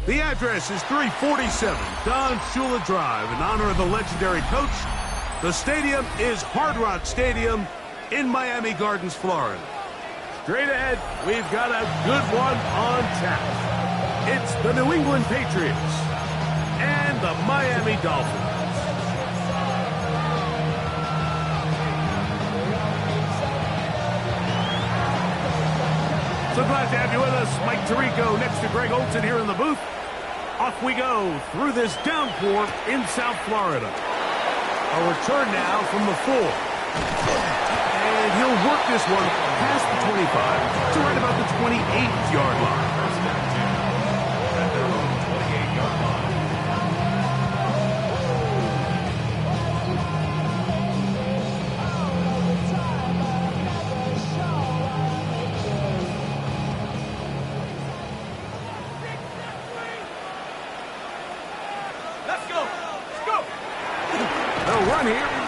The address is 347 Don Shula Drive in honor of the legendary coach. The stadium is Hard Rock Stadium in Miami Gardens, Florida. Straight ahead, we've got a good one on tap. It's the New England Patriots and the Miami Dolphins. So glad to have you with us. Mike Tirico next to Greg Olson here in the booth. Off we go through this downpour in South Florida. A return now from the 4. And he'll work this one past the 25 to right about the 28-yard line. At their own 28-yard line.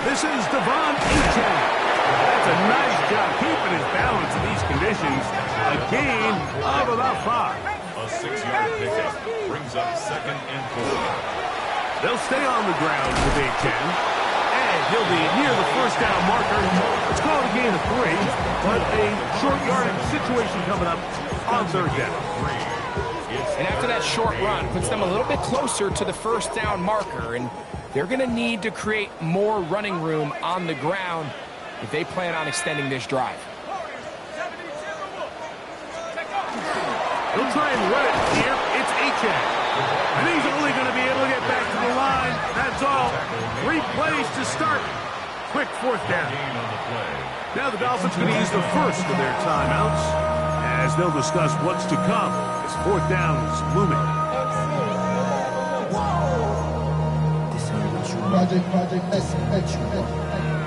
This is Devon Achane. That's a nice job keeping his balance in these conditions. A gain of about 5. A 6-yard pickup brings up 2nd and 4. They'll stay on the ground with Achane. And he'll be near the first down marker. Let's call it a gain of 3, but a short yardage situation coming up on 3rd down. And after that short run, puts them a little bit closer to the first down marker. And they're going to need to create more running room on the ground if they plan on extending this drive. He'll try and run it here. It's Achane. And he's only going to be able to get back to the line. That's all. 3 plays to start. Quick 4th down. Now the Dolphins going to use the first of their timeouts as they'll discuss what's to come as 4th down is looming. Project S.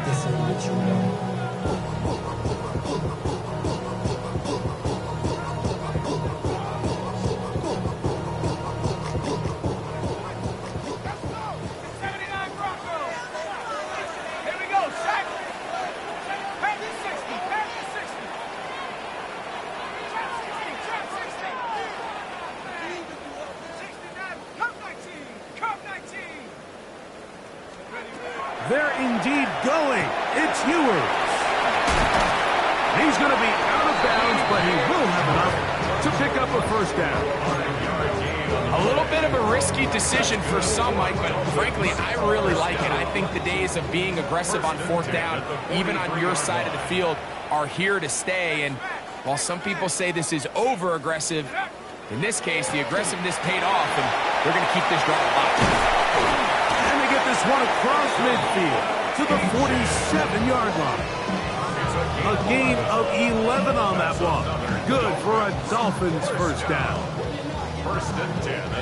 This is what you want. They're indeed going. It's Ewers. He's going to be out of bounds, but he will have enough to pick up a first down. A little bit of a risky decision for some, Mike, but frankly, I really like it. I think the days of being aggressive on 4th down, even on your side of the field, are here to stay. And while some people say this is over-aggressive, in this case, the aggressiveness paid off, and they're going to keep this drive alive. This one across midfield to the 47-yard line. A gain of 11 on that one. Good for a Dolphins first down.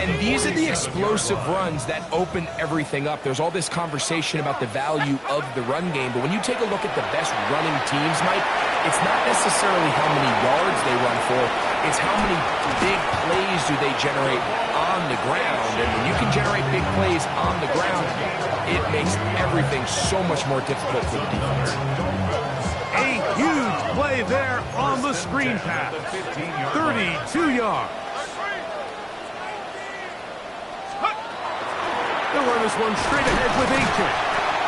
And these are the explosive runs that open everything up. There's all this conversation about the value of the run game, but when you take a look at the best running teams, Mike, it's not necessarily how many yards they run for, it's how many big plays do they generate on the ground. And when you can generate big plays on the ground, it makes everything so much more difficult for the defense. A huge play there on the screen pass. 32 yards. They'll run this one straight ahead with Achane.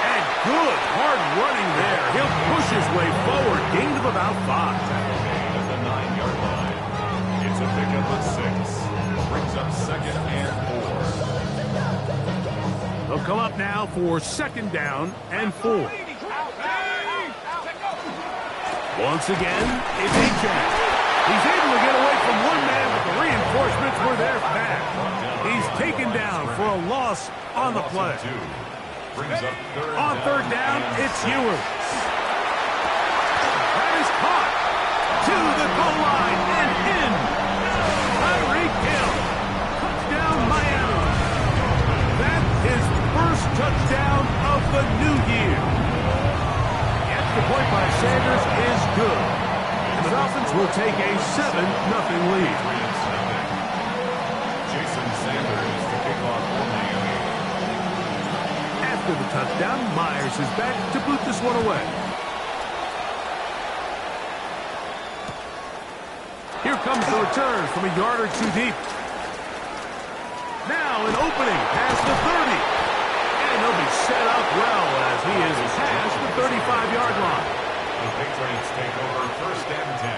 And good hard running there. He'll push his way forward. Gain of about 5. At the 9-yard line. It's a pickup of 6. Brings up 2nd and 4. They'll come up now for 2nd down and 4. Once again, it's Achane. He's able to get away from one man, but the reinforcements were there fast. He's taken down for a loss on the play. On 3rd down, it's Ewers. deployed by Sanders is good. And the Dolphins will take a 7-0 lead. Jason Sanders to kick off for Miami. After the touchdown, Myers is back to boot this one away. Here comes the return from a yard or two deep. Now an opening past the 30. And he'll be set up well as he is past the 35-yard line. The Patriots take over 1st and 10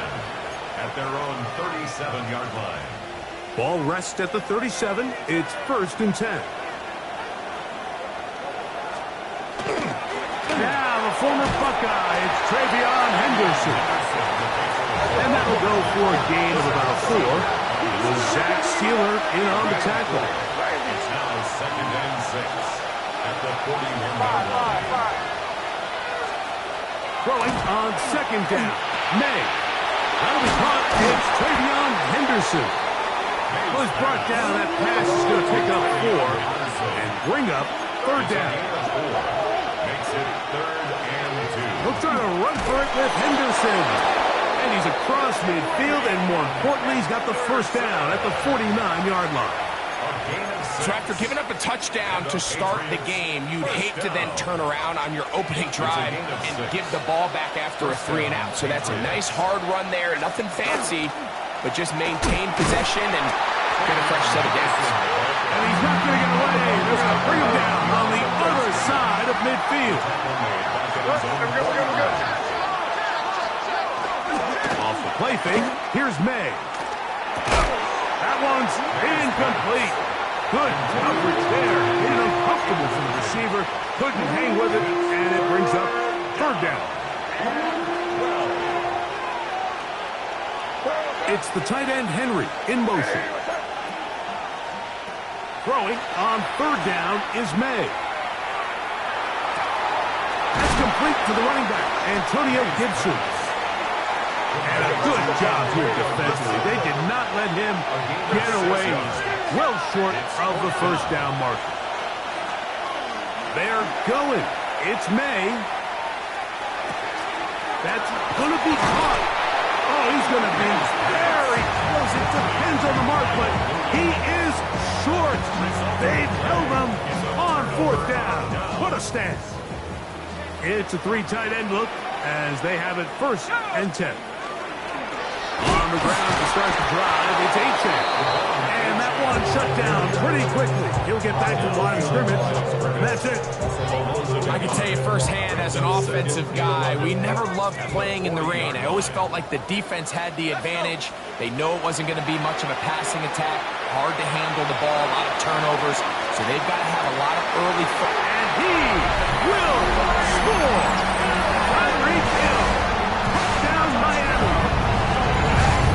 at their own 37-yard line. Ball rests at the 37. It's 1st and 10. Now the former Buckeye, it's Travion Henderson. And that'll go for a gain of about 4. With Zach Steeler in on the tackle. It's now 2nd and 6 at the 41-yard line. Throwing on 2nd down. May. That'll be caught. It's Travion Henderson. Was brought down. That pass is going to pick up 4 and bring up 3rd down. Makes it 3rd and 2. He'll try to run for it with Henderson. And he's across midfield, and more importantly, he's got the 1st down at the 49-yard line. So after giving up a touchdown to start the game, you'd hate to then turn around on your opening drive and give the ball back after a 3-and-out. So that's a nice hard run there, nothing fancy, but just maintain possession and get a fresh set of downs. And he's not going to get away. They're going to bring him down on the other side of midfield. Off the play fake, here's May. That one's incomplete. Good coverage there. Made it uncomfortable for the receiver. Couldn't hang with it, and it brings up 3rd down. It's the tight end Henry in motion. Throwing on 3rd down is May. That's complete to the running back, Antonio Gibson. And a good job here defensively. They did not let him get away. He's well short of the 1st down marker. They're going. It's May. That's going to be caught. Oh, he's going to be very close. It depends on the mark, but he is short. They've held him on 4th down. What a stand. It's a 3 tight end look as they have it 1st and 10. On the ground to start the drive, it's Achane. And that one shut down pretty quickly. He'll get back to the line of scrimmage. And that's it. I can tell you firsthand as an offensive guy, we never loved playing in the rain. I always felt like the defense had the advantage. They know it wasn't going to be much of a passing attack. Hard to handle the ball, a lot of turnovers. So they've got to have a lot of early... And he will score! Tyreek Hill. Touchdown Miami.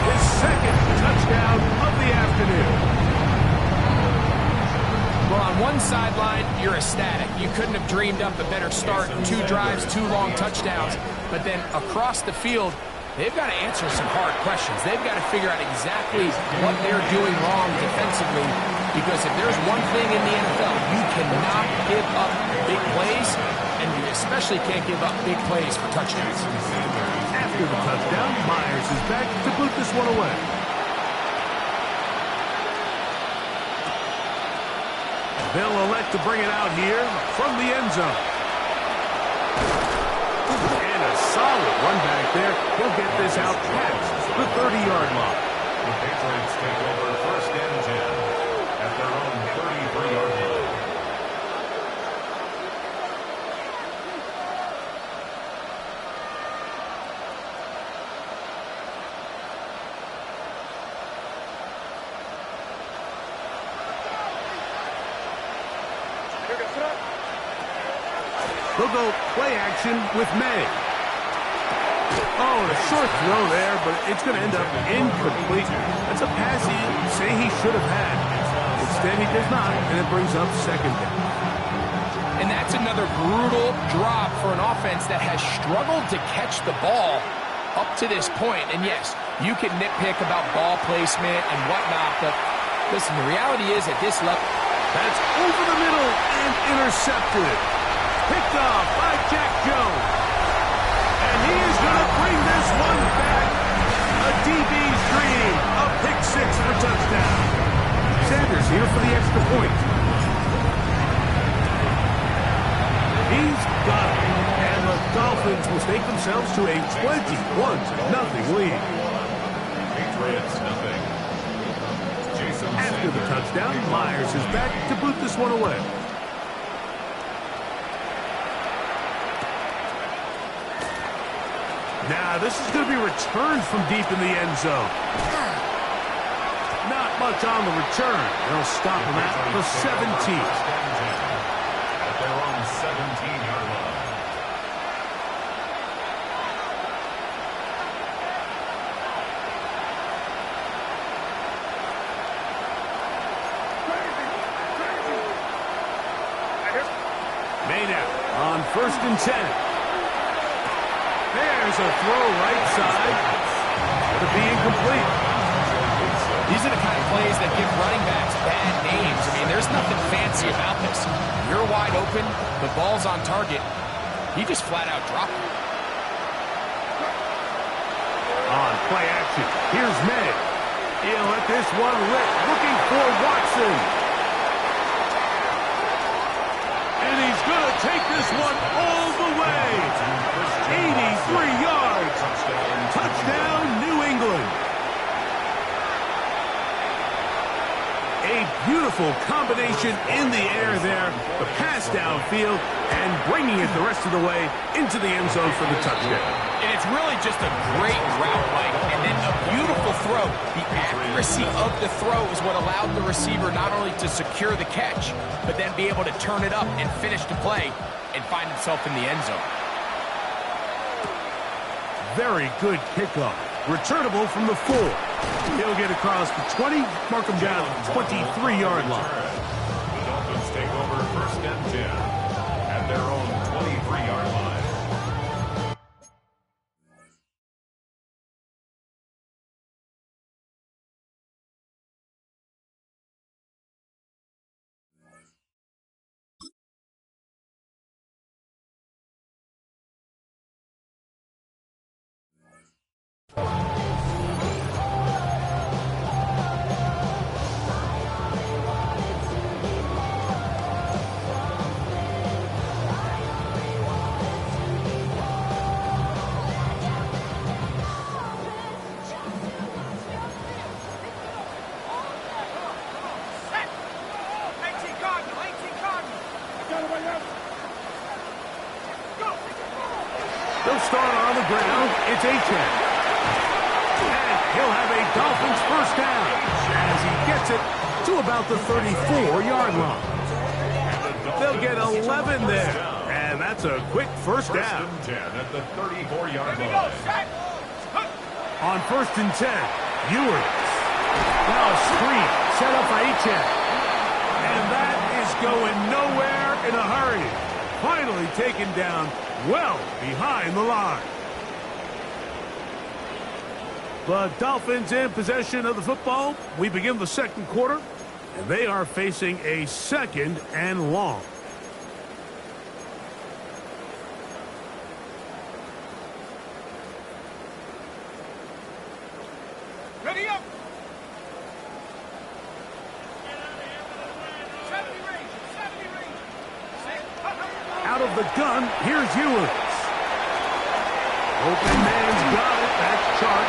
His 2nd touchdown of the afternoon. Well, on one sideline, you're ecstatic. You couldn't have dreamed up a better start. 2 drives, 2 long touchdowns. But then across the field, they've got to answer some hard questions. They've got to figure out exactly what they're doing wrong defensively. Because if there's one thing in the NFL, you cannot give up big plays, and you especially can't give up big plays for touchdowns. After the touchdown, Myers is back to boot this one away. They'll elect to bring it out here from the end zone. And a solid run back there. He'll get this out past the 30-yard line. The Patriots take over 1st and 10 at their own 33-yard line. They'll go play action with May. Oh, a short throw there, but it's going to end up incomplete. That's a pass he say he should have had. Instead, he does not, and it brings up 2nd down. And that's another brutal drop for an offense that has struggled to catch the ball up to this point. And yes, you can nitpick about ball placement and whatnot, but listen, the reality is at this level... That's over the middle and intercepted. Picked off by Jack Jones. And themselves to a 21-0 lead. Patriots nothing. Jason After the touchdown, Myers is back to boot this one away. Now, this is going to be returned from deep in the end zone. Not much on the return. They'll stop him at the 17. At their own 17-yard line. Maynard on 1st and 10. There's a throw right side. It'll be incomplete. These are the kind of plays that give running backs bad names. I mean, there's nothing fancy about this. You're wide open, the ball's on target. He just flat out dropped it. On play action, here's May. He'll let this one rip, looking for Watson. And he's going to take this one all the way. 83 yards. Touchdown, New England. A beautiful combination in the air there. The pass downfield and bringing it the rest of the way into the end zone for the touchdown. And it's really just a great route, Mike, and then a beautiful throw. The accuracy of the throw is what allowed the receiver not only to secure the catch, but then be able to turn it up and finish the play and find himself in the end zone. Very good kickoff. Returnable from the 4. He'll get across the 20, mark him down at the 23-yard line. The Dolphins take over 1st and 10 at their own 23-yard line. They'll start on the ground. It's Achane. And he'll have a Dolphins first down as he gets it to about the 34-yard line. They'll get 11 there. And that's a quick first down. 1st and 10 at the 34-yard line. On 1st and 10, Ewers. Now a screen set up by Achane. And that is going nowhere in a hurry. Finally taken down well behind the line. The Dolphins in possession of the football. We begin the second quarter, and they are facing a 2nd and long. Ready up. Out of the gun, here's Ewers. Open man's got it. That's Chark.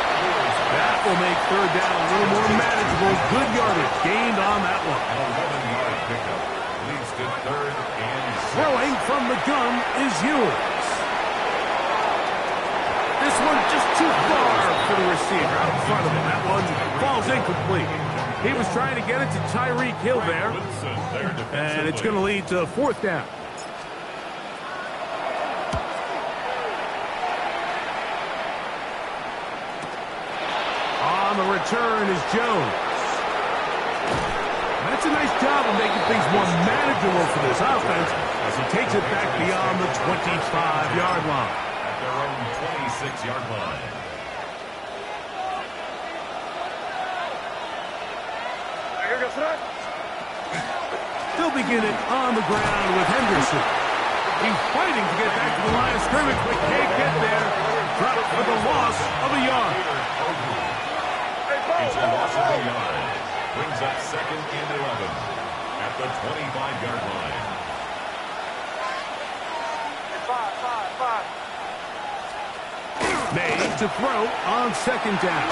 That will make 3rd down a little more manageable. Good yardage gained on that one. An 11-yard pickup leads to 3rd and 6. Throwing from the gun is Ewers. This one just too far for the receiver out in front of him. That one falls incomplete. He was trying to get it to Tyreek Hill there. And it's going to lead to 4th down. On the return is Jones. That's a nice job of making things more manageable for this offense as he takes it back beyond the 25-yard line. At their own 26-yard line. They'll begin it on the ground with Henderson. He's fighting to get back to the line of scrimmage, but can't get there. Dropped for the loss of a yard. It's a loss of a yard. Brings up 2nd and 11 at the 25-yard line. Made to throw on second down.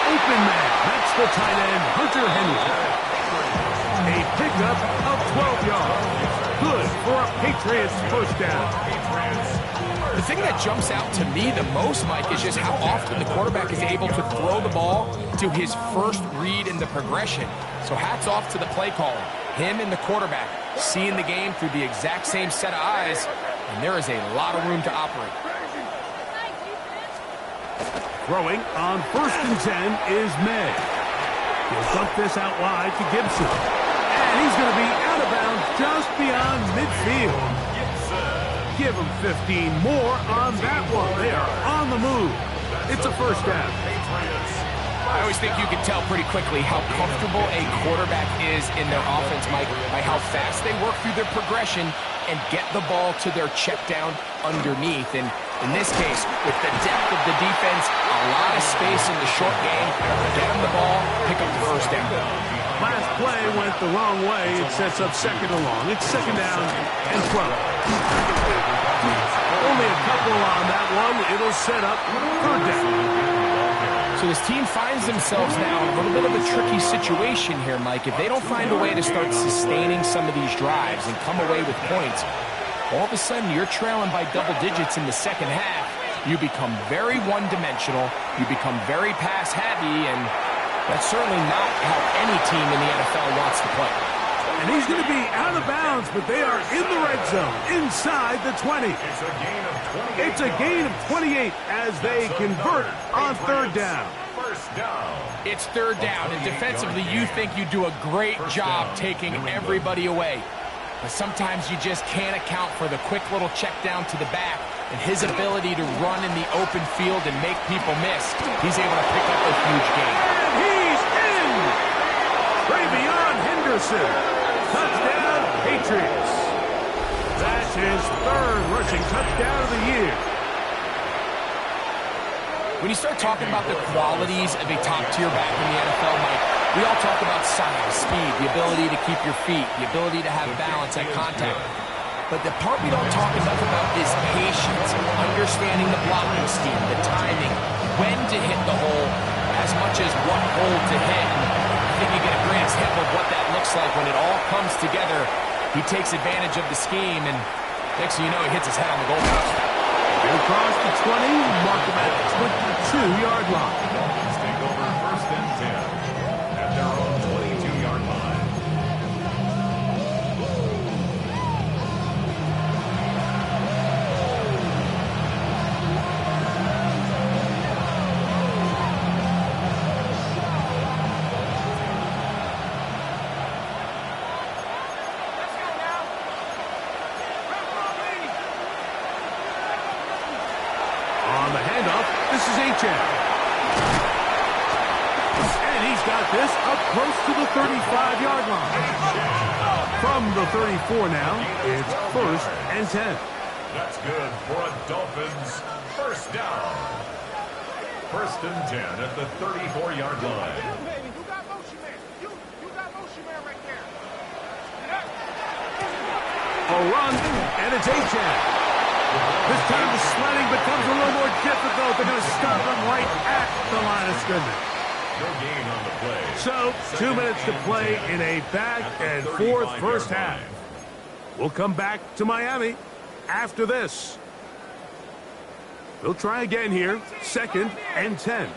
Open man. That's the tight end, Hunter Henry. A pickup of 12 yards. Good for a Patriots first down. The thing that jumps out to me the most, Mike, is just how often the quarterback is able to throw the ball to his first read in the progression. So hats off to the play caller. Him and the quarterback seeing the game through the exact same set of eyes, and there is a lot of room to operate. Throwing on 1st and 10 is May. He'll dump this out wide to Gibson. And he's going to be out of bounds just beyond midfield. Give him 15 more on that one. They are on the move. It's a first down. I always think you can tell pretty quickly how comfortable a quarterback is in their offense, Mike, by how fast they work through their progression and get the ball to their check down underneath. And in this case, with the depth of the defense, a lot of space in the short game, get them the ball, pick up the first down. Last play went the wrong way. It sets up second and long. It's second down and 12. Only a couple on that one. It'll set up third down. So this team finds themselves now in a little bit of a tricky situation here, Mike. If they don't find a way to start sustaining some of these drives and come away with points, all of a sudden you're trailing by double digits in the second half. You become very one-dimensional. You become very pass-heavy, and that's certainly not how any team in the NFL wants to play. And he's going to be out of bounds, but they are in the red zone, inside the 20. It's a gain of 28 as they convert on third down. It's third down, and defensively you think you do a great job taking everybody away. But sometimes you just can't account for the quick little check down to the back and his ability to run in the open field and make people miss. He's able to pick up a huge gain. And he's in! Travion Henderson. Touchdown, Patriots. That's his third rushing touchdown of the year. When you start talking about the qualities of a top-tier back in the NFL, Mike, we all talk about size, speed, the ability to keep your feet, the ability to have balance at contact. But the part we don't talk enough about is patience, understanding the blocking scheme, the timing, when to hit the hole, as much as what hole to hit. I think you get a great example of what that looks like when it all comes together. He takes advantage of the scheme, and next thing you know, he hits his head on the goalpost. Across the 20, mark him at the 22-yard line. Let's take over 1st and 10 at their own 22-yard line. On the handoff, this is Achane. And he's got this up close to the 35-yard line. From the 34 now, it's 1st and 10. That's good for a Dolphins first down. 1st and 10 at the 34-yard line. You got motion man. You got motion man right there. A run, and it's Achane. This time the sledding becomes a little more difficult. They're going to stop him right at the line of scrimmage. No gain on the play. So, 2 minutes to play in a back and forth first half. We'll come back to Miami after this. We'll try again here. 2nd and 10.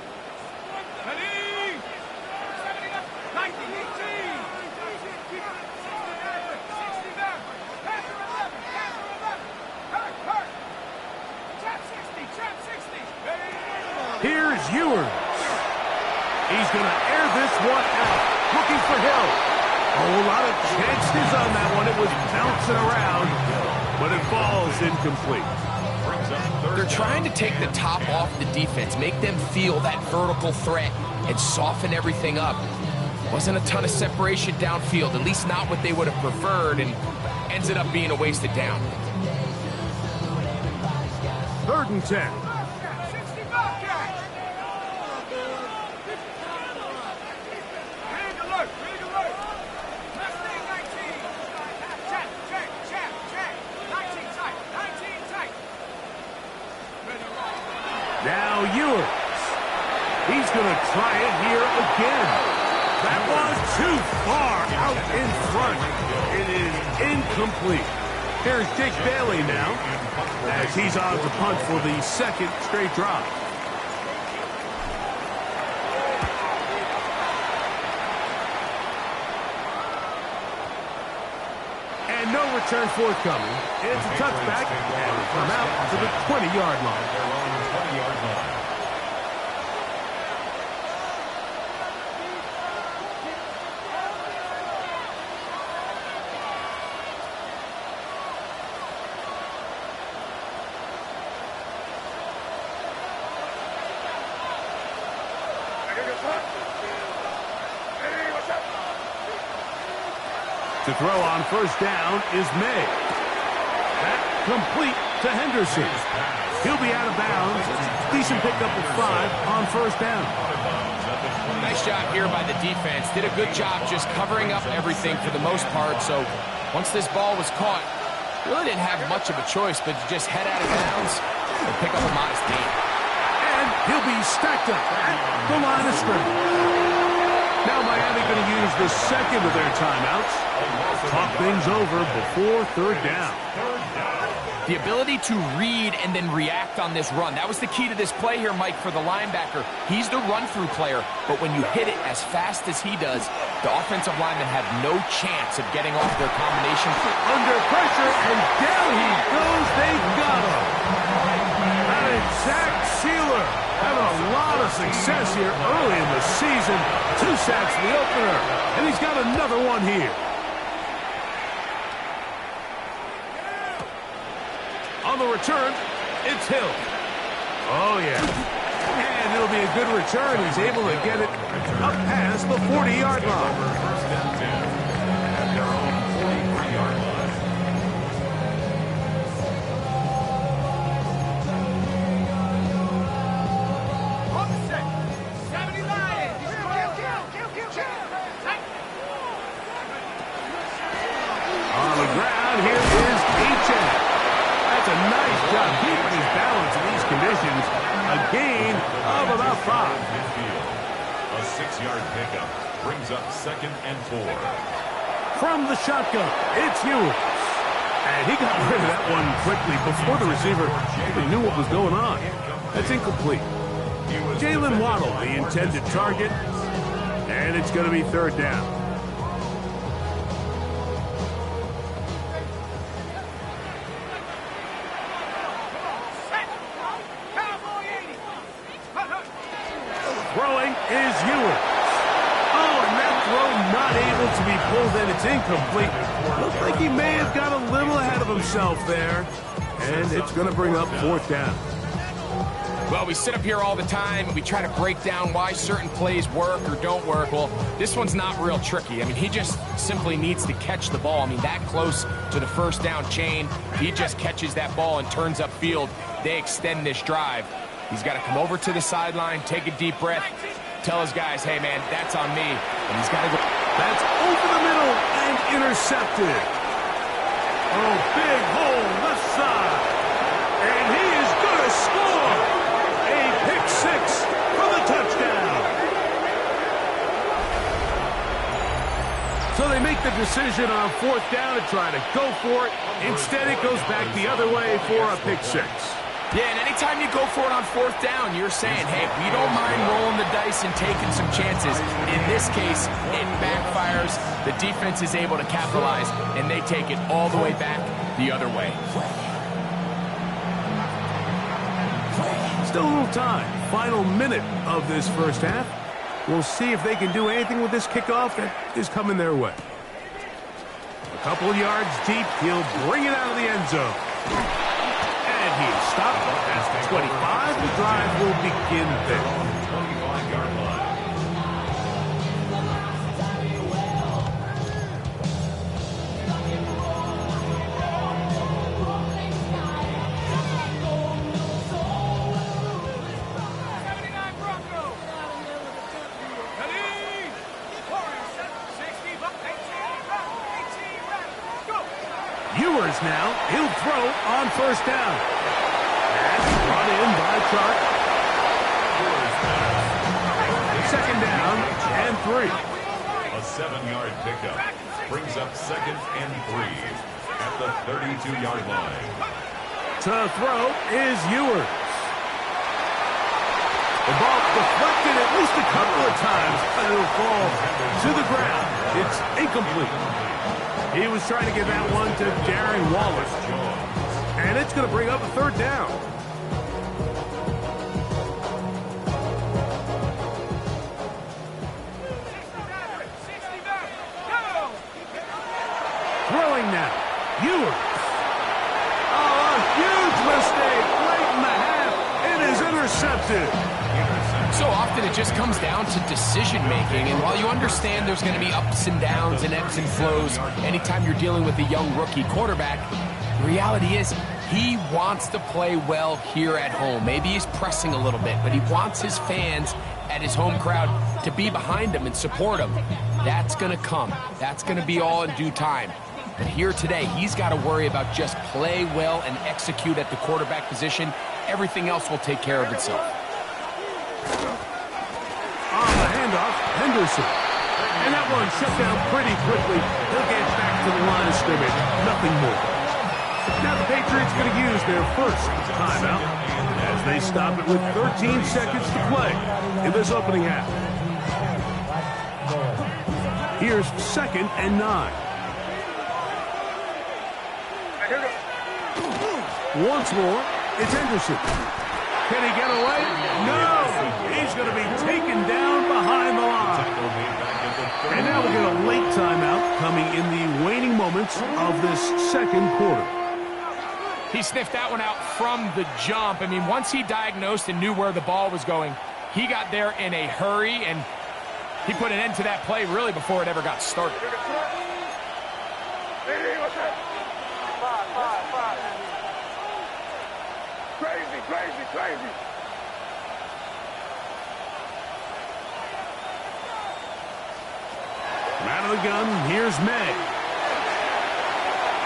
Here's Ewers. He's going to air this one out. Looking for Hill. A whole lot of chances on that one. It was bouncing around, but it falls incomplete. They're trying to take the top off the defense, make them feel that vertical threat, and soften everything up. Wasn't a ton of separation downfield, at least not what they would have preferred, and ends up being a wasted down. 3rd and 10. Now Ewers. He's going to try it here again. That was too far out in front. It is incomplete. Here's Jake Bailey now, as he's on to punt for the second straight drive. And no return forthcoming. It's a touchback, and we come out to the 20-yard line. Their own 20-yard line. To throw on first down is May. That complete to Henderson. He'll be out of bounds. Decent pickup of 5 on first down. Nice job here by the defense. Did a good job just covering up everything for the most part. So once this ball was caught, really didn't have much of a choice but to just head out of bounds and pick up a modest gain. And he'll be stacked up at the line of scrimmage. Now Miami going to use the second of their timeouts. Talk things over before third down. The ability to read and then react on this run. That was the key to this play here, Mike, for the linebacker. He's the run-through player, but when you hit it as fast as he does, the offensive linemen have no chance of getting off their combination. Under pressure, and down he goes. They got him. That is Zach Sieler having a lot of success here early in the season. 2 sacks in the opener, and he's got another one here. On the return, it's Hill. Oh, yeah. And it'll be a good return. He's able to get it up past the 40-yard line. First and 10 at their own 43-yard line. On the set. 79. Kill. On the ground, here is H.M. That's a nice job keeping his balance in these conditions. A gain of about 5. Midfield. A 6-yard pickup brings up 2nd and 4. From the shotgun, it's Ewers. And he got rid of that one quickly before the receiver even knew what was going on. That's incomplete. Jalen Waddle, the intended target. And it's going to be third down. Throwing is Ewers. Oh, and that throw not able to be pulled in. It's incomplete. Looks like he may have got a little ahead of himself there. And it's going to bring up fourth down. Well, we sit up here all the time and we try to break down why certain plays work or don't work. Well, this one's not real tricky. I mean, he just simply needs to catch the ball. I mean, that close to the first down chain, he just catches that ball and turns upfield. They extend this drive. He's got to come over to the sideline, take a deep breath, tell his guys, hey, man, that's on me. And he's got to go. That's over the middle and intercepted. Oh, big hole left side. And he is going to score. A pick 6 for the touchdown. So they make the decision on fourth down to try to go for it. Instead, it goes back the other way for a pick 6. Yeah, and anytime you go for it on fourth down, you're saying, hey, we don't mind rolling the dice and taking some chances. In this case, it backfires. The defense is able to capitalize, and they take it all the way back the other way. Still a little time. Final minute of this first half. We'll see if they can do anything with this kickoff that is coming their way. A couple yards deep. He'll bring it out of the end zone. And he's stopped at the 25. The drive will begin there. 25-yard line. Now, he'll throw on first down. That's brought in by Chark. pickup. Brings up 2nd and 3 at the 32-yard line. To throw is Ewers. The ball deflected at least a couple of times, but it'll fall to the ground. It's incomplete. He was trying to get that one to Darren Waller. And it's going to bring up a 3rd down. Throwing now. Ewers. Oh, a huge mistake late in the half. It is intercepted. So often it just comes down to decision-making, and while you understand there's going to be ups and downs and ebbs and flows anytime you're dealing with a young rookie quarterback, the reality is he wants to play well here at home. Maybe he's pressing a little bit, but he wants his fans at his home crowd to be behind him and support him. That's going to come. That's going to be all in due time. But here today, he's got to worry about just play well and execute at the quarterback position. Everything else will take care of itself. On the handoff, Henderson. And that one shut down pretty quickly. He'll get back to the line of scrimmage. Nothing more. Now the Patriots going to use their first timeout as they stop it with 13 seconds to play in this opening half. Here's 2nd and 9. Once more, it's Henderson. Can he get away? No! He's going to be taken down behind the line. And now we get a late timeout coming in the waning moments of this 2nd quarter. He sniffed that one out from the jump. I mean, once he diagnosed and knew where the ball was going, he got there in a hurry, and he put an end to that play really before it ever got started. Crazy. Out of the gun, here's May.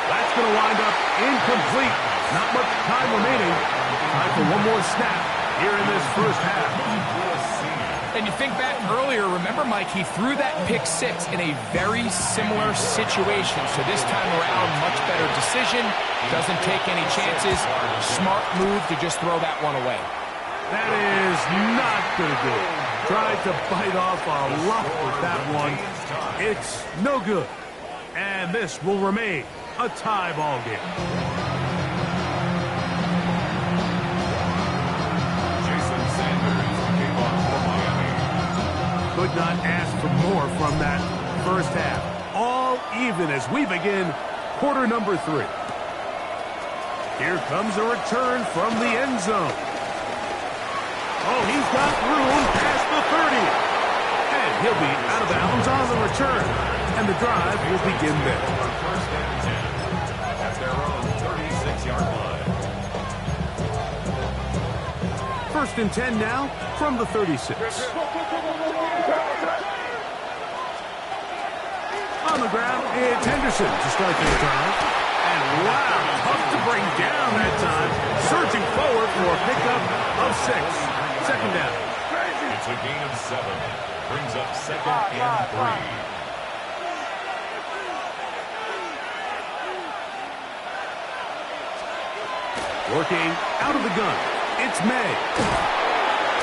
That's going to wind up incomplete. Not much time remaining. Time for one more snap here in this first half. And you think back earlier, remember, Mike, he threw that pick 6 in a very similar situation. So this time around, much better decision. Doesn't take any chances. Smart move to just throw that one away. That is not going to do it. Tried to bite off a lot with that one. It's no good. And this will remain a tie ball game. Jason Sanders came on for Miami. Could not ask for more from that first half. All even as we begin quarter number 3. Here comes a return from the end zone. Oh, he's got room past the 30. And he'll be out of bounds on the return. And the drive will begin there. First and 10 at their own 36-yard line. First and 10 now from the 36. On the ground, it's Henderson to start this drive. And wow, tough to bring down that time. Surging forward for a pickup of 6. 2nd down. It's a gain of 7. Brings up 2nd and 3. Working out of the gun, it's May.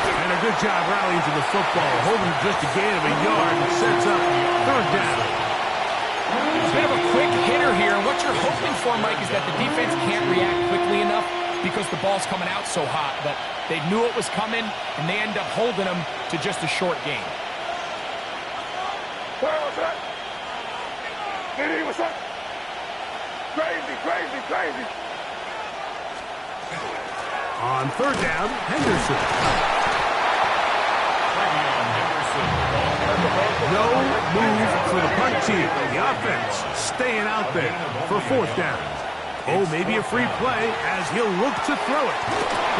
And a good job rallying to the football, holding just a gain of a yard and sets up 3rd down. Bit of a quick hitter here, and what you're hoping for, Mike, is that the defense can't react quickly enough because the ball's coming out so hot. But they knew it was coming, and they end up holding them to just a short gain. What's up? Crazy. On 3rd down, Henderson. No move for the punt team. The offense staying out there for 4th down. Oh, maybe a free play as he'll look to throw it.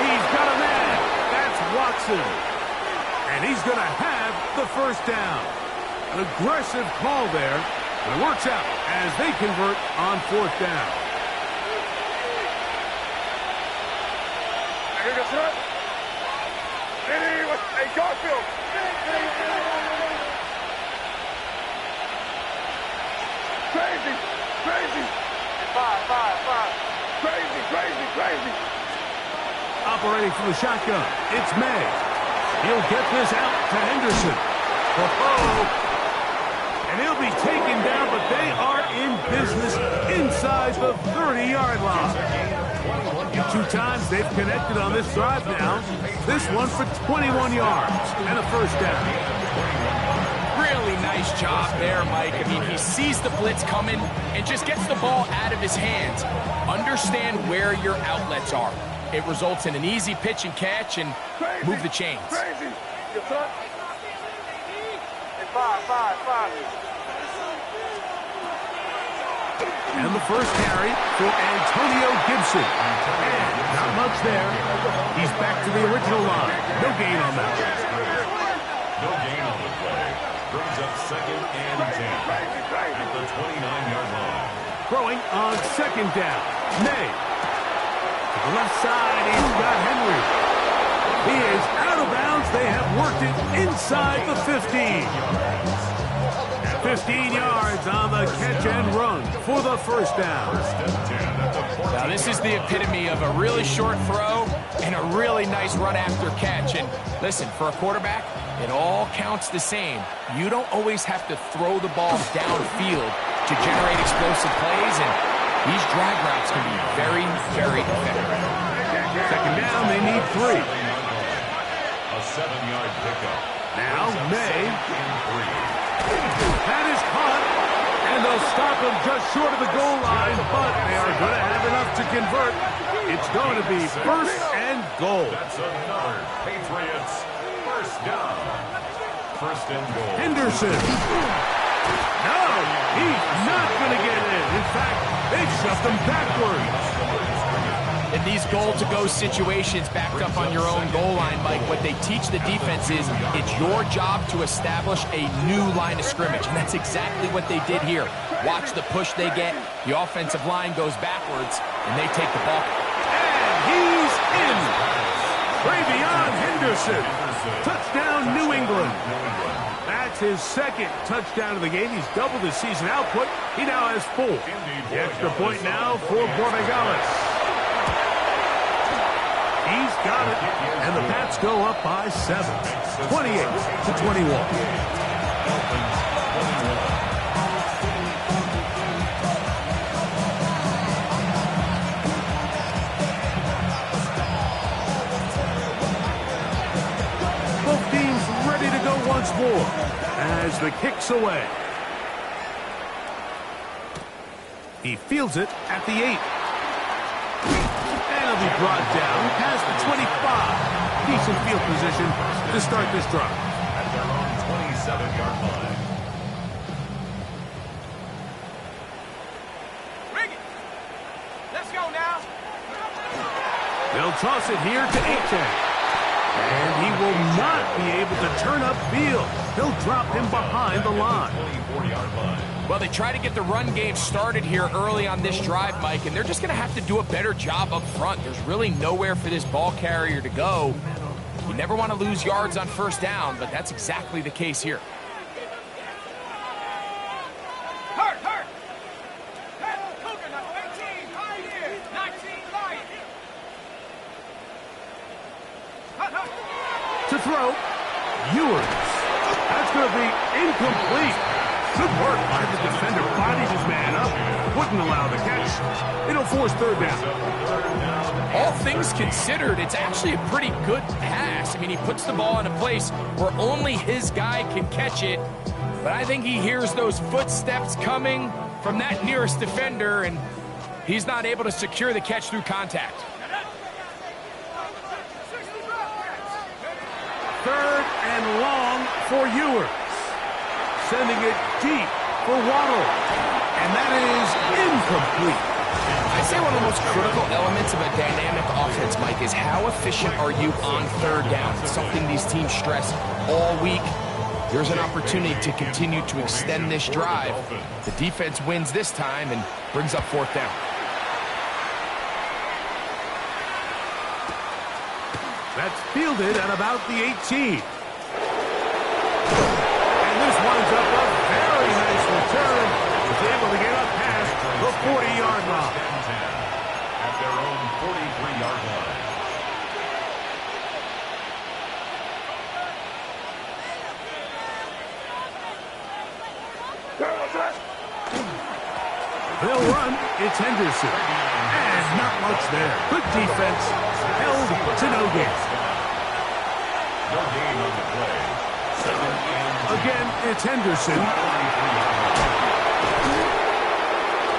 He's got a man. That's Watson. And he's going to have the 1st down. An aggressive call there. But it works out as they convert on 4th down. Hey, Garfield. operating from the shotgun. It's May. He'll get this out to Henderson. And he'll be taken down, but they are in business inside the 30-yard line. 2 times they've connected on this drive now. This one for 21 yards and a first down. Really nice job there, Mike. I mean, he sees the blitz coming and just gets the ball out of his hands. Understand where your outlets are. It results in an easy pitch and catch and move the chains. And the first carry for Antonio Gibson. And not much there. He's back to the original line. No gain on that. No gain on the play. Brings up 2nd and 10 at the 29-yard line. Throwing on 2nd down. May. To the left side, he's got Henry. He is out of bounds. They have worked it inside the 15. 15 yards on the catch and run for the first down. Now, this is the epitome of a really short throw and a really nice run after catch. And listen, for a quarterback, it all counts the same. You don't always have to throw the ball downfield to generate explosive plays, and these drag routes can be very, very effective. 2nd down, they need 3. A 7-yard pickup. Now, May. That is caught, and they'll stop him just short of the goal line, but they are going to have enough to convert. It's going to be 1st and goal. That's another Patriots first down. 1st and goal. Henderson. No, he's not going to get in. In fact, they've shoved him backwards. In these goal-to-go situations backed up on your own goal line, Mike, what they teach the defense is it's your job to establish a new line of scrimmage, and that's exactly what they did here. Watch the push they get. The offensive line goes backwards, and they take the ball. And he's in. Travion Henderson. Touchdown, New England. That's his 2nd touchdown of the game. He's doubled his season output. He now has 4. The extra point now for Borregales. He's got it, and the Pats go up by 7, 28-21. Both teams ready to go once more as the kick's away. He fields it at the 8. He'll be brought down past the 25. Decent field position to start this drive. At their own 27-yard line. Rig it. Let's go now. They'll toss it here to Achane. And he will not be able to turn upfield. He'll drop him behind the line. 24-yard line. Well, they try to get the run game started here early on this drive, Mike, and they're just going to have to do a better job up front. There's really nowhere for this ball carrier to go. You never want to lose yards on 1st down, but that's exactly the case here. Hurt. Cougar, number 18, right here. 19, Lion. To throw, Ewers. That's going to be incomplete. Good work by the defender. Bodies his man up. Wouldn't allow the catch. It'll force 3rd down. All things considered, it's actually a pretty good pass. I mean, he puts the ball in a place where only his guy can catch it. But I think he hears those footsteps coming from that nearest defender, and he's not able to secure the catch through contact. 3rd and long for Ewers. Sending it deep for Waddle. And that is incomplete. I'd say one of the most critical elements of a dynamic offense, Mike, is how efficient are you on 3rd down? It's something these teams stress all week. There's an opportunity to continue to extend this drive. The defense wins this time and brings up 4th down. That's fielded at about the 18. This winds up a very nice return. Was able to get up past the 40-yard line. At their own 43-yard line. They'll run. It's Henderson. And not much there. Good defense. Held to no gain. No gain on the play. Again, it's Henderson.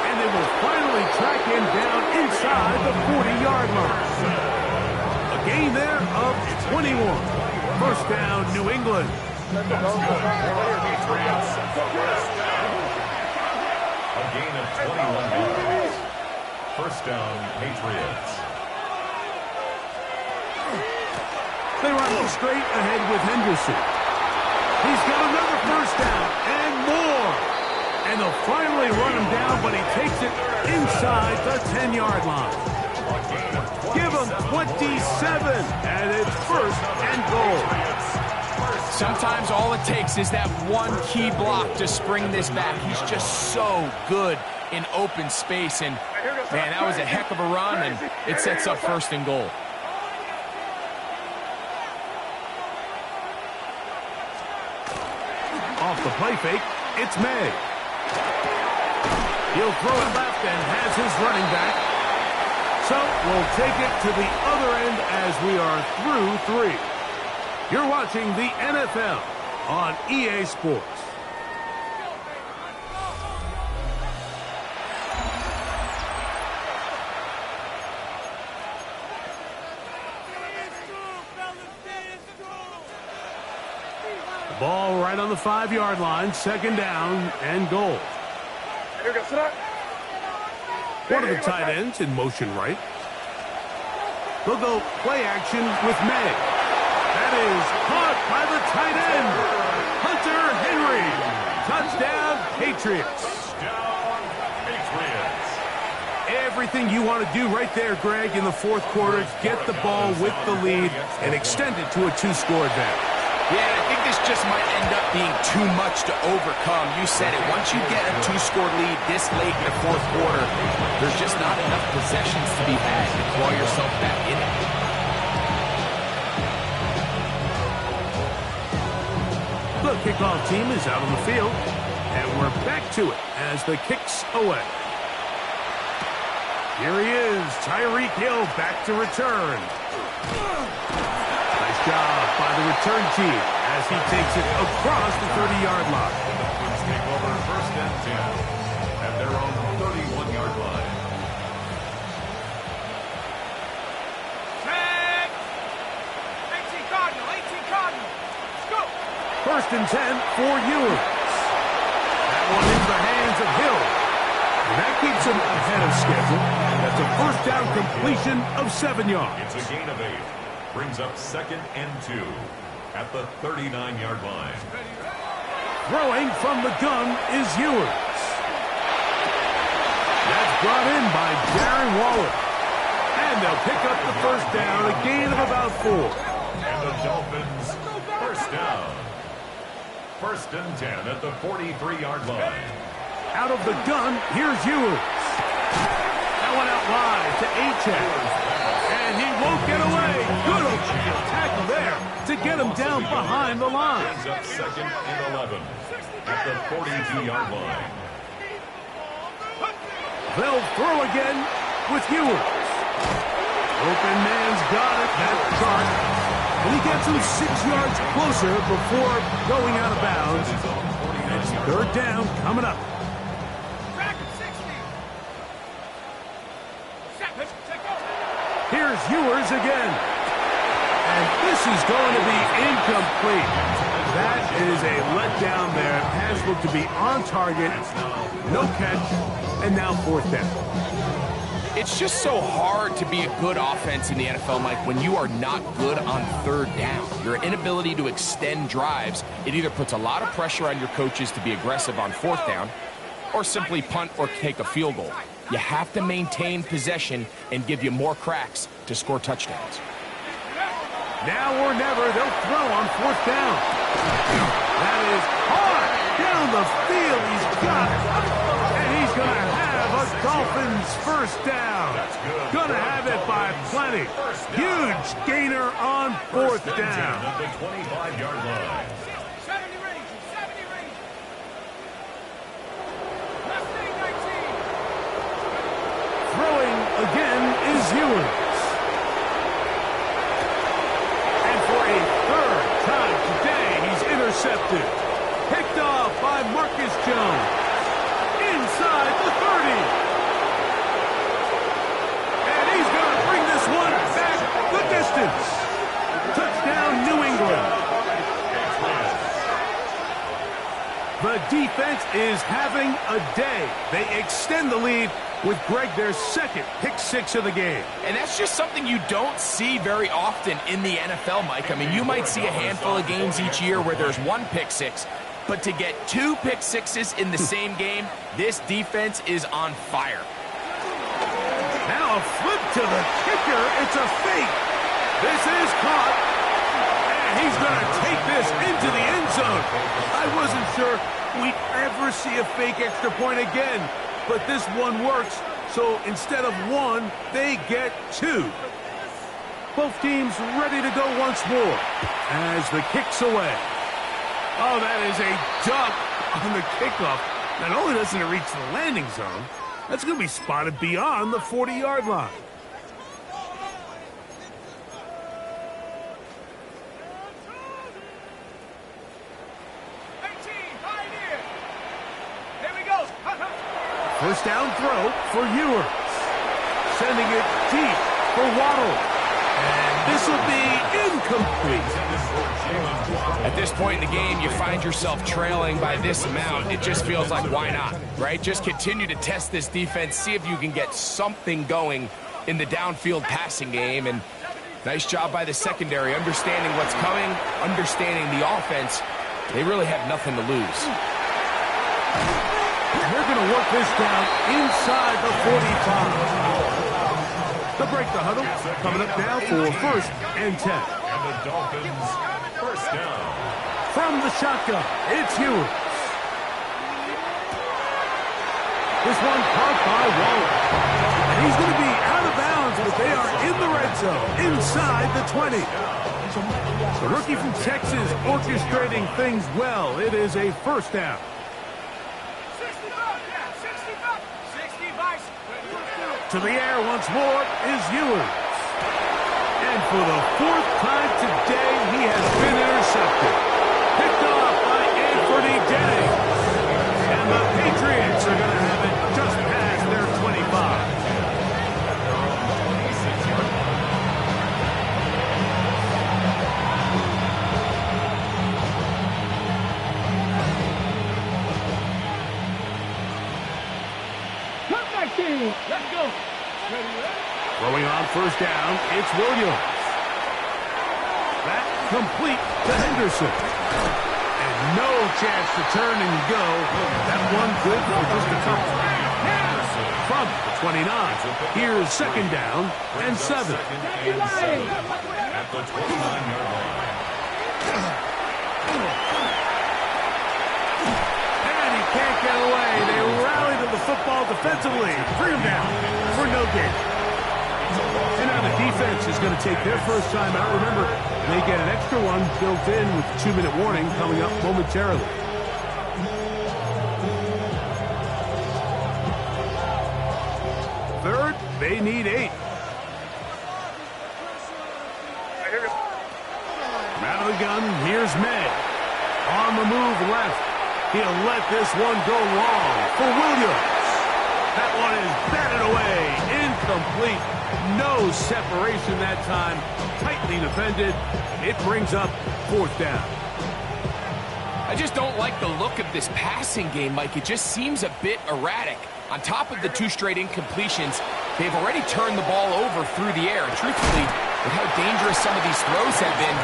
And they will finally track him down inside the 40-yard line. A gain there of 21. First down, New England. A gain of 21 yards. First down, Patriots. They run straight ahead with Henderson. He's got another first down and more. And they'll finally run him down, but he takes it inside the 10-yard line. Give him 27, and it's first and goal. Sometimes all it takes is that one key block to spring this back. He's just so good in open space. And, man, that was a heck of a run, and it sets up first and goal. Off the play fake, it's May. He'll throw it left and has his running back. So we'll take it to the other end as we are through 3. You're watching the NFL on EA Sports. The ball right on the 5-yard line, second down and goal. One of the tight ends in motion right. They'll go play action with May. That is caught by the tight end, Hunter Henry. Touchdown, Patriots. Touchdown, Patriots. Everything you want to do right there, Greg, in the fourth quarter, get the ball with the lead and extend it to a 2-score advantage. Yeah, I think this just might end up being too much to overcome. You said it. Once you get a 2-score lead this late in the fourth quarter, there's just not enough possessions to be had to claw yourself back in it. The kickoff team is out on the field, and we're back to it as the kick's away. Here he is, Tyreek Hill back to return. Nice job by the return team as he takes it across the 30-yard line. Let's take over first and 10 at their own 31-yard line. Tag! 18 Cardinal, 18 Cardinal. Let's go. First and 10 for Ewers. That one into the hands of Hill. And that keeps him ahead of schedule. That's a first down completion of 7 yards. It's a gain of 8. Brings up second and 2 at the 39-yard line. Throwing from the gun is Ewers. That's brought in by Darren Waller. And they'll pick up the first down, a gain of about 4. And the Dolphins, first down. First and 10 at the 43-yard line. Out of the gun, here's Ewers. That one out wide to Achane. And he won't get away. Good tackle there to get him down behind the line. Brings up second and 11 at the 42-yard line. They'll throw again with Ewers. Open man's got it. That's Chark. And he gets him 6 yards closer before going out of bounds. It's third down coming up. Track at 60. Set. Let's take over. Here's Ewers again. And this is going to be incomplete. That is a letdown there. Pass looked to be on target. No catch. And now fourth down. It's just so hard to be a good offense in the NFL, Mike, when you are not good on third down. Your inability to extend drives, it either puts a lot of pressure on your coaches to be aggressive on fourth down or simply punt or take a field goal. You have to maintain possession and give you more cracks to score touchdowns. Now or never, they'll throw on fourth down. That is hard down the field. He's got it. And he's going to have a Dolphins first down. Going to have it by plenty. Huge gainer on fourth down. At the 25-yard line. 70 range. 70 range. Left 19. Ewers. And for a third time today, he's intercepted. Picked off by Marcus Jones. Inside the 30. And he's going to bring this one back the distance. Touchdown, New England. The defense is having a day. They extend the lead with Greg, their second pick six of the game. And that's just something you don't see very often in the NFL, Mike. I mean, you might see a handful of games each year where there's one pick six, but to get two pick sixes in the same game, this defense is on fire. Now a flip to the kicker. It's a fake. This is caught. And he's going to take this into the end zone. I wasn't sure we'd ever see a fake extra point again, but this one works. So instead of one, they get two. Both teams ready to go once more as the kick's away. Oh, that is a dunk on the kickoff. Not only doesn't it reach the landing zone, that's going to be spotted beyond the 40-yard line. First down throw for Ewers. Sending it deep for Waddle. And this will be incomplete. At this point in the game, you find yourself trailing by this amount. It just feels like, why not, right? Just continue to test this defense, see if you can get something going in the downfield passing game. And nice job by the secondary, understanding what's coming, understanding the offense. They really have nothing to lose. They're going to work this down inside the 45. To break the huddle, coming up now for first and 10. And the Dolphins, first down. From the shotgun, it's Ewers. This one caught by Waller. And he's going to be out of bounds, but they are in the red zone, inside the 20. The rookie from Texas orchestrating things well. It is a first down. To the air once more is Ewers. And for the fourth time today, he has been intercepted. Picked off by Anthony Jennings. And the Patriots are going to have it just past their 25. Let's go. Throwing on first down, it's Williams. That complete to Henderson. And no chance to turn and go. That one good for just a couple. From the 29, here's second down and 7. At the 29-yard line. Can't get away. They rally to the football defensively. Bring him down for no gain. And now the defense is going to take their first time out. Remember, they get an extra one built in with the 2-minute warning coming up momentarily. Third, they need 8. From out of the gun, here's May. On the move left. He'll let this one go long for Williams. That one is batted away. Incomplete. No separation that time. Tightly defended. It brings up fourth down. I just don't like the look of this passing game, Mike. It just seems a bit erratic. On top of the 2 straight incompletions, they've already turned the ball over through the air. And truthfully, with how dangerous some of these throws have been,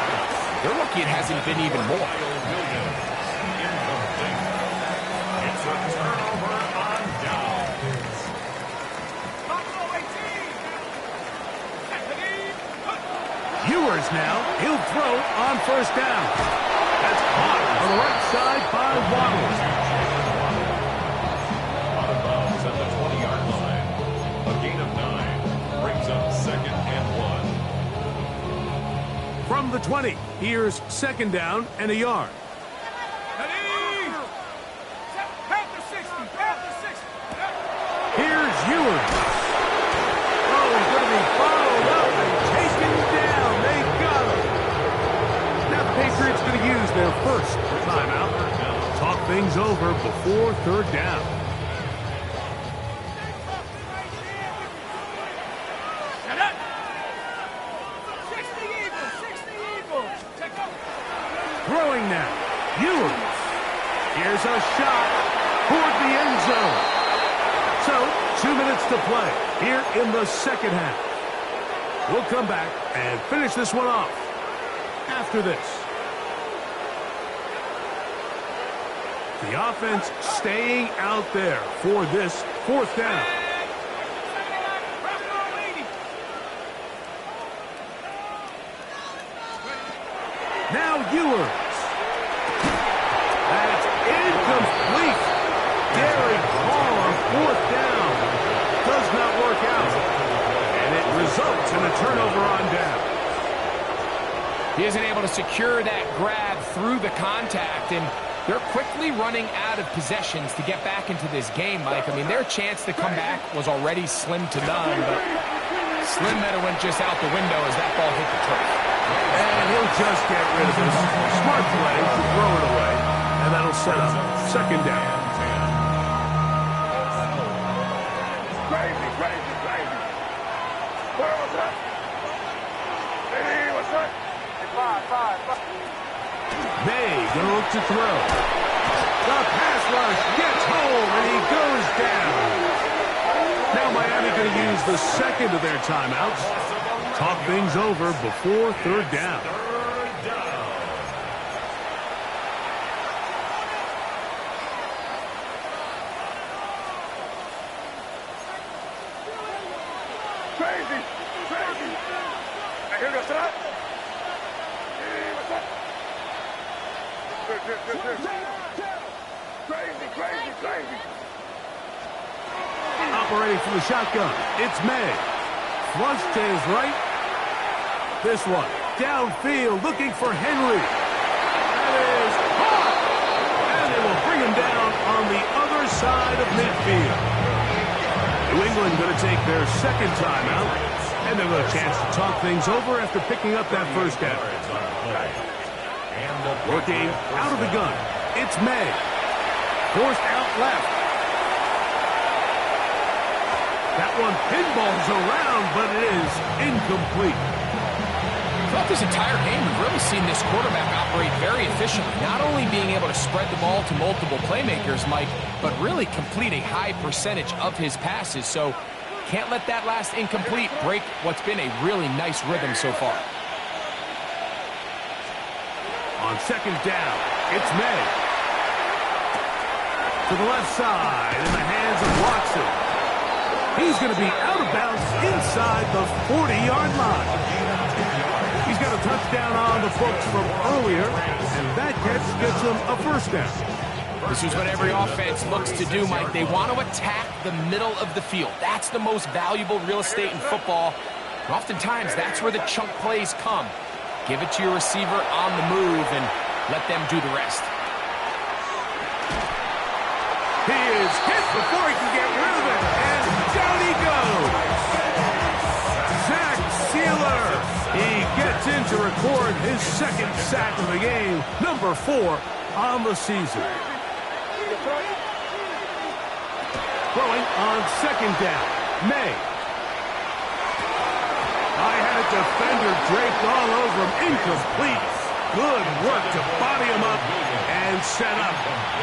they're lucky it hasn't been even more. Ewers now, he'll throw on first down. That's caught on the right side by Waddle. Out of bounds at the 20-yard line. A gain of 9 brings up second and 1. From the 20, here's second down and a yard. Here's Ewers. Oh, he's going to be their first timeout. Talk things over before third down. Throwing now. Ewers. Here's a shot toward the end zone. So, 2 minutes to play here in the second half. We'll come back and finish this one off after this. The offense staying out there for this fourth down. Now Ewers. That's incomplete. Derek Hall on fourth down. Does not work out. And it results in a turnover on down. He isn't able to secure that grab through the contact, and they're quickly running out of possessions to get back into this game, Mike. I mean, their chance to come back was already slim to none, but Slim Meadow went just out the window as that ball hit the turf. And he'll just get rid of this. Smart play to throw it away, and that'll set up second down. Where was that? Hey, what's that? Five. May gonna look to throw. The pass rush gets home, and he goes down. Now Miami gonna use the second of their timeouts. Talk things over before third down. Crazy. I hear what's that? Hey, what's that? Crazy. Operating from the shotgun, it's May. Flush to his right. This one, downfield, looking for Henry. That is caught. And they will bring him down on the other side of midfield. New England going to take their second timeout, and they'll have a chance to talk things over after picking up that first down. Working out of the gun, it's May. Forced out left. That one pinballs around, but it is incomplete. Throughout this entire game, we've really seen this quarterback operate very efficiently, not only being able to spread the ball to multiple playmakers, Mike, but really complete a high percentage of his passes. So can't let that last incomplete break what's been a really nice rhythm so far. On second down, it's May. To the left side, in the hands of Watson. He's going to be out of bounds inside the 40-yard line. He's got a touchdown on the books from earlier, and that catch gets him a first down. This is what every offense looks to do, Mike. They want to attack the middle of the field. That's the most valuable real estate in football. And oftentimes, that's where the chunk plays come. Give it to your receiver on the move and let them do the rest. He is hit before he can get rid of it, and down he goes. Zach Sealer. He gets in to record his second sack of the game, number 4 on the season. Throwing on second down, May. I had a defender draped all over him, incomplete. Good work to body him up and set up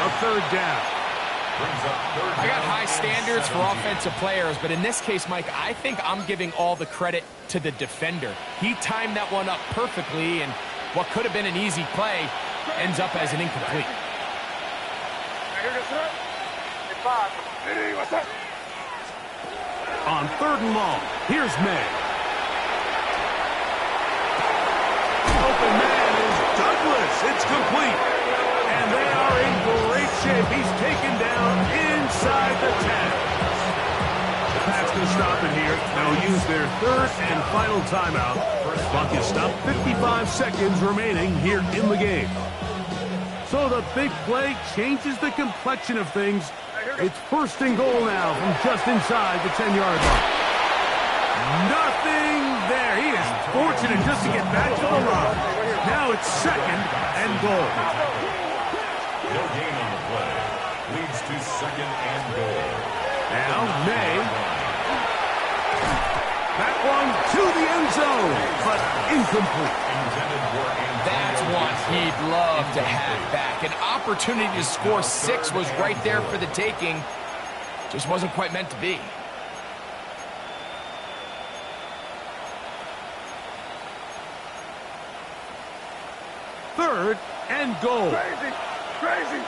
a third down. I got high standards for offensive players, but in this case, Mike, I think I'm giving all the credit to the defender. He timed that one up perfectly, and what could have been an easy play ends up as an incomplete. On third and long, here's May. Open man is Douglas. It's complete. And they are in great shape. He's taken down inside the 10. The Pats going to stop it here. They'll use their third and final timeout. Clock is stopped. 55 seconds remaining here in the game. So the big play changes the complexion of things. It's first and goal now from just inside the 10-yard line. Nothing there. He is fortunate just to get back to the run. Now it's second and and goal. No gain on the play. Leads to second and goal. Now May. That one to the end zone, but incomplete. That's one he'd love to have back. An opportunity to score 6 was right there for the taking. Just wasn't quite meant to be. Third and goal. Crazy! Crazy!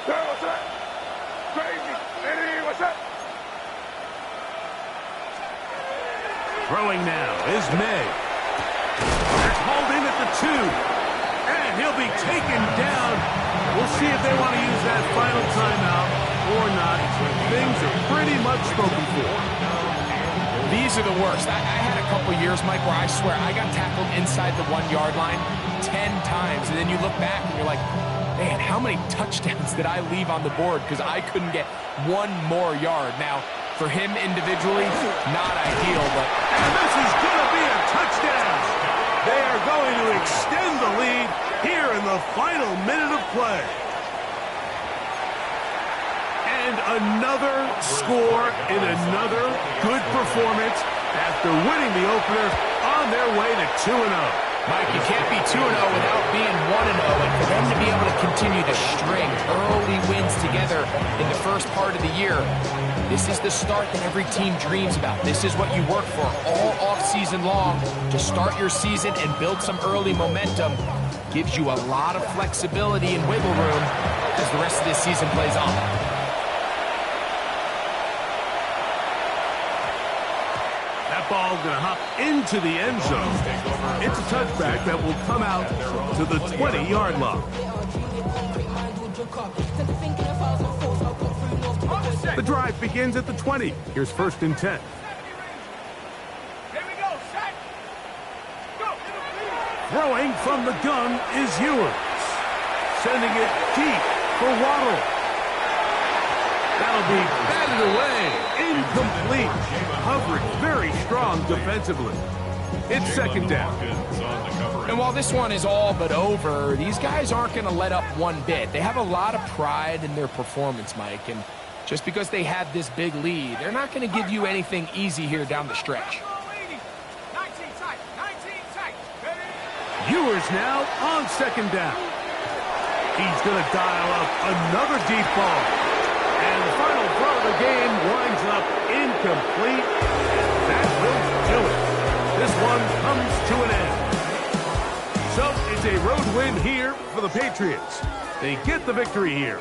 Sir, what's up? Crazy! Hey, what's up? Throwing now is May. They're called in at the 2. And he'll be taken down. We'll see if they want to use that final timeout or not. Things are pretty much spoken for. These are the worst. I had a couple years, Mike, where I swear I got tackled inside the 1-yard line 10 times. And then you look back and you're like, man, how many touchdowns did I leave on the board because I couldn't get one more yard? Now, for him individually, not ideal, but... And this is going to be a touchdown. They are going to extend the lead here in the final minute of play. And another score in another good performance after winning the opener on their way to 2-0. Mike, you can't be 2-0 without being 1-0, and for them to be able to continue to string early wins together in the first part of the year, this is the start that every team dreams about. This is what you work for all off-season long to start your season and build some early momentum. Gives you a lot of flexibility and wiggle room as the rest of this season plays on. Ball going to hop into the end zone. It's a touchback that will come out to the 20-yard line. The drive begins at the 20. Here's 1st and 10. Here we go, set! Go! Throwing from the gun is Ewers. Sending it deep for Waddle. That'll be batted away. Incomplete. Coverage very strong defensively. It's 2nd down. And while this one is all but over, these guys aren't going to let up one bit. They have a lot of pride in their performance, Mike. And just because they had this big lead, they're not going to give you anything easy here down the stretch. 19 tight, 19 tight. Ewers now on 2nd down. He's going to dial up another deep ball. And the final throw of the game winds up incomplete. And that will do it. This one comes to an end. So it's a road win here for the Patriots. They get the victory here.